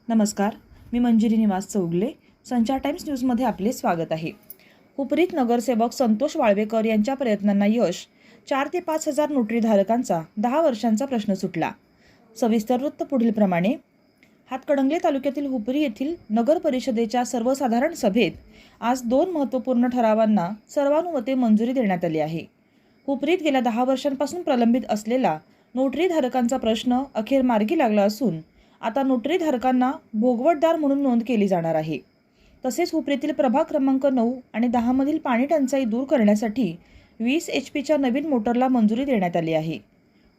नमस्कार, मी मंजिरी निवास चौगले. संचार टाइम्स न्यूजमध्ये आपले स्वागत आहे. हुपरीत नगरसेवक संतोष वाळवेकर यांच्या प्रयत्नांना यश. 4 ते 5 हजार नोटरीधारकांचा 10 वर्षांचा प्रश्न सुटला. सविस्तर वृत्त पुढीलप्रमाणे. हातकणंगले तालुक्यातील हुपरी येथील नगर परिषदेच्या सर्वसाधारण सभेत आज 2 महत्त्वपूर्ण ठरावांना सर्वानुमते मंजुरी देण्यात आली आहे. हुपरीत गेल्या 10 वर्षांपासून प्रलंबित असलेला नोटरीधारकांचा प्रश्न अखेर मार्गी लागला असून आता नोटरीधारकांना भोगवटदार म्हणून नोंद केली जाणार आहे. तसेच हुपरीतील प्रभाग क्रमांक 9 आणि 10 मधील पाणी टंचाई दूर करण्यासाठी 20 HP नवीन मोटरला मंजुरी देण्यात आली आहे.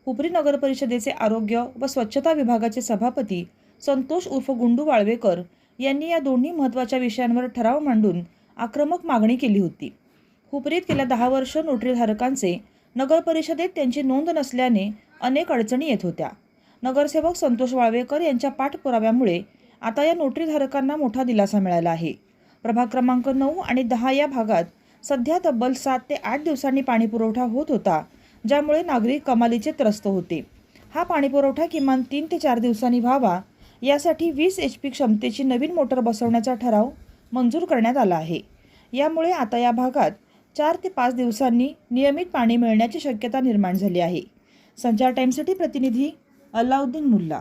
हुपरी नगर परिषदेचे आरोग्य व स्वच्छता विभागाचे सभापती संतोष उर्फ गुंडू वाळवेकर यांनी या दोन्ही महत्त्वाच्या विषयांवर ठराव मांडून आक्रमक मागणी केली होती. हुपरीत गेल्या 10 वर्ष नोटरीधारकांचे नगर परिषदेत त्यांची नोंद नसल्याने अनेक अडचणी येत होत्या. नगरसेवक संतोष वाळवेकर यांच्या पाठपुराव्यामुळे आता या नोटरीधारकांना मोठा दिलासा मिळाला आहे. प्रभाग क्रमांक 9 आणि 10 या भागात सध्या तब्बल 7 ते 8 दिवसांनी पाणीपुरवठा होत होता, ज्यामुळे नागरिक कमालीचे त्रस्त होते. हा पाणीपुरवठा किमान 3 ते 4 दिवसांनी व्हावा यासाठी 20 HP क्षमतेची नवीन मोटर बसवण्याचा ठराव मंजूर करण्यात आला आहे. यामुळे आता या भागात 4 ते 5 दिवसांनी नियमित पाणी मिळण्याची शक्यता निर्माण झाली आहे. संचार टाइम्ससाठी प्रतिनिधी अलाउद्दीन मुल्ला.